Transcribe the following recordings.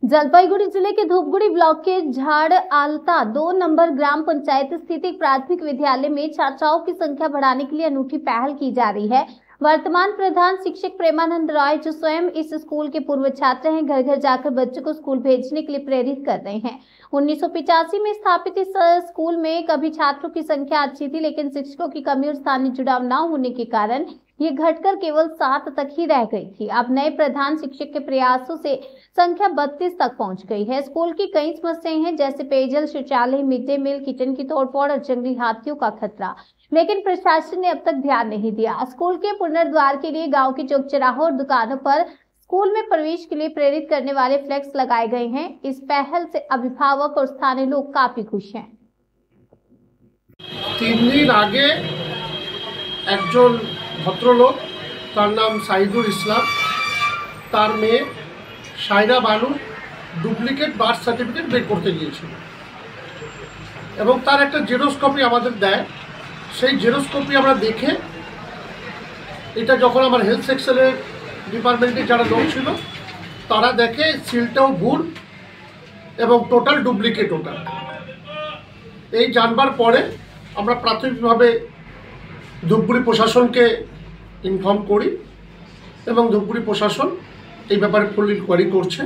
जलपाईगुड़ी जिले के धूपगुड़ी ब्लॉक के झाड़ आलता 2 नंबर ग्राम पंचायत स्थित एक प्राथमिक विद्यालय में छात्राओं की संख्या बढ़ाने के लिए अनूठी पहल की जा रही है। वर्तमान प्रधान शिक्षक प्रेमानंद राय, जो स्वयं इस स्कूल के पूर्व छात्र हैं, घर घर जाकर बच्चों को स्कूल भेजने के लिए प्रेरित कर रहे हैं। 1985 में स्थापित इस स्कूल में कभी छात्रों की संख्या अच्छी थी, लेकिन शिक्षकों की कमी और स्थानीय जुड़ाव न होने के कारण ये घटकर केवल 7 तक ही रह गई थी। अब नए प्रधान शिक्षक के प्रयासों से संख्या 32 तक पहुंच गई है। स्कूल की कई समस्याएं हैं, जैसे पेयजल, शौचालय, मिड डे मील, किचन की तोड़फोड़ और जंगली हाथियों का खतरा, लेकिन प्रशासन ने अब तक ध्यान नहीं दिया। स्कूल के पुनर्द्वार के लिए गांव के चौक चौराहों और दुकानों पर स्कूल में प्रवेश के लिए प्रेरित करने वाले फ्लैक्स लगाए गए हैं। इस पहल से अभिभावक और स्थानीय लोग काफी खुश हैं। 3 दिन आगे एकजन भद्रलोक, तार नाम साइदुल इस्लाम, तार मेये शायरा बानू डुप्लिकेट बार्थ सार्टिफिकेट बेर करते गिয়েছিল এবং তার একটা জেরক্স কপি আমাদের দেয়। সেই জেরক্স কপি আমরা দেখে এটা যখন আমার হেলথ সেকশনের ডিপার্টমেন্টে যারা লোক ছিল তারা দেখে সিলটাও ভুল এবং টোটাল ডুপ্লিকেট। ওটা এই জানবার পরে আমরা প্রাথমিকভাবে ধূপগুড়ি প্রশাসনকে ইনফর্ম করি এবং ধূপগুড়ি প্রশাসন এই ব্যাপারে ফুল ইনকোয়ারি করছে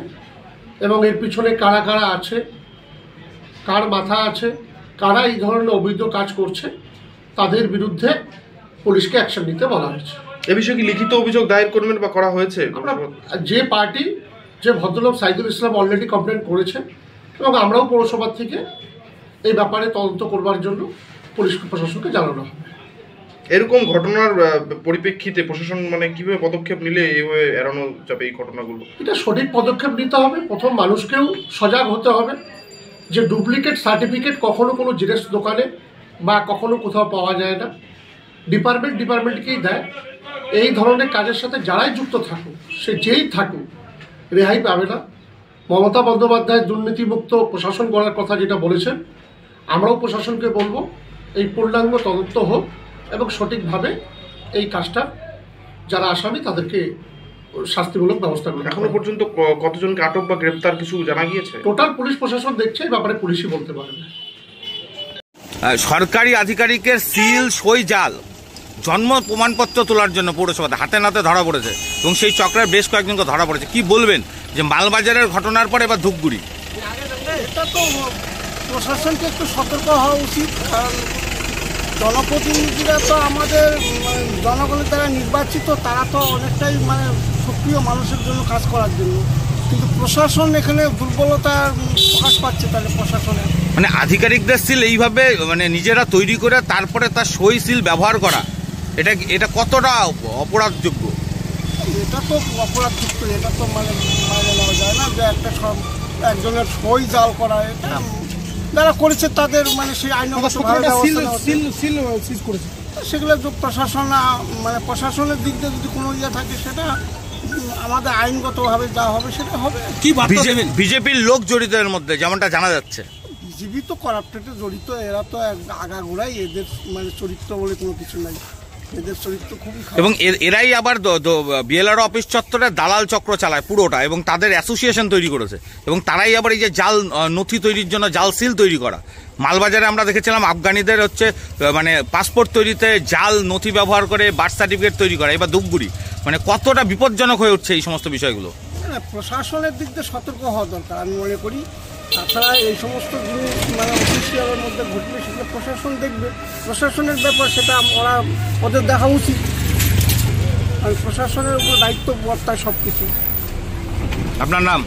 এবং এর পিছনে কারা কারা আছে, কার মাথা আছে, কারা এই ধরনের অবৈধ কাজ করছে তাদের বিরুদ্ধে পুলিশকে অ্যাকশন নিতে বলা হয়েছে। এ বিষয়ে কি লিখিত অভিযোগ দায়ের করবেন বা করা হয়েছে? আমরা যে পার্টি, যে ভদ্রলোক সাইদুল ইসলাম অলরেডি কমপ্লেন করেছে এবং আমরাও পৌরসভা থেকে এই ব্যাপারে তদন্ত করবার জন্য পুলিশ প্রশাসনকে জানানো হবে। এরকম ঘটনার পরিপ্রেক্ষিতে প্রশাসন কিভাবে পদক্ষেপ নিলে এইভাবে এড়ানো যাবে এই ঘটনাগুলো? এটা সঠিক পদক্ষেপ নিতে হবে। প্রথম মানুষকেও সজাগ হতে হবে যে ডুপ্লিকেট সার্টিফিকেট কখনো কোনো জেরক্স দোকানে বা কখনো কোথাও পাওয়া যায় না, ডিপার্টমেন্টকেই দেয়। এই ধরনের কাজের সাথে যারাই যুক্ত থাকুক, সে যেই থাকুক, রেহাই পাবে না। মমতা বন্দ্যোপাধ্যায় দুর্নীতিমুক্ত প্রশাসন গড়ার কথা যেটা বলেছেন, আমরাও প্রশাসনকে বলবো এই পূর্ণাঙ্গ তদন্ত হোক এবং সঠিকভাবে এই কাজটা যারা আসামি তাদেরকে শাস্তিমূলক ব্যবস্থা করবে। এখনো পর্যন্ত কতজনকে আটক বা গ্রেপ্তার কিছু জানা গিয়েছে? টোটাল পুলিশ প্রশাসন দেখছে, এই ব্যাপারে পুলিশই বলতে পারবে। সরকারি আধিকারিকের সিল, সই, জাল জন্ম প্রমাণপত্র তোলার জন্য পৌরসভাতে হাতে নাতে ধরা পড়েছে এবং সেই চক্রের বেশ কয়েকজনকে ধরা পড়েছে। কি বলবেন যে মালবাজারের ঘটনার পরে এবার ধূপগুড়ি? এটা তো প্রশাসনকে একটু সতর্ক হওয়া উচিত, কারণ জনপ্রতিনিধিরা তো আমাদের জনগণের দ্বারা নির্বাচিত, তারা তো অনেকটাই সক্রিয় মানুষের জন্য কাজ করার জন্য, কিন্তু প্রশাসন এখানে দুর্বলতা প্রকাশ পাচ্ছে। তাহলে প্রশাসনের আধিকারিকদের সিল এইভাবে নিজেরা তৈরি করে তারপরে তার সই সিল ব্যবহার করা, এটা কতটা অপরাধযোগ্য? এটা তো অপরাধযুক্ত, এটা তো মেনে নেওয়া যায় না যে একজনের সই জাল করা। এটা যারা করেছে তাদের সেই আইনগতভাবে সেগুলো প্রশাসন প্রশাসনের দিক দিয়ে যদি কোনো থাকে সেটা আমাদের আইনগতভাবে যা হবে সেটা হবে। কি বিজেপির লোক জড়িত এর মধ্যে, যেমনটা জানা যাচ্ছে? বিজেপি তো করাপ্টেডে জড়িত, এরা তো আগাগোড়াই এদের চরিত্র বলে কোনো কিছু নাই, এদের চরিত্র খুবই খারাপ। এবং এরাই আবার বিএলআরও অফিস চত্বরে দালাল চক্র চালায় পুরোটা, এবং তাদের অ্যাসোসিয়েশন তৈরি করেছে এবং তারাই আবার এই যে জাল নথি তৈরির জন্য জাল সিল তৈরি করা। মালবাজারে আমরা দেখেছিলাম আফগানিদের পাসপোর্ট তৈরিতে জাল নথি ব্যবহার করে বার্থ সার্টিফিকেট তৈরি করা। এবার ধূপগুড়ি কতটা বিপজ্জনক হয়ে উঠছে এই সমস্ত বিষয়গুলো? প্রশাসনের দিক দিয়ে সতর্ক হওয়া দরকার আমি মনে করি। তাছাড়া এই সমস্ত জিনিস অফিসিয়ালের মধ্যে ঘটলে সেটা প্রশাসন দেখবে, প্রশাসনের ব্যাপার, সেটা ওদের দেখা উচিত। আর প্রশাসনের উপর দায়িত্ব বর্তায় সব কিছু। আপনার নাম?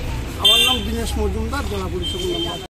আমার নাম দীনেশ মজুমদার, জেলা পরিষদ।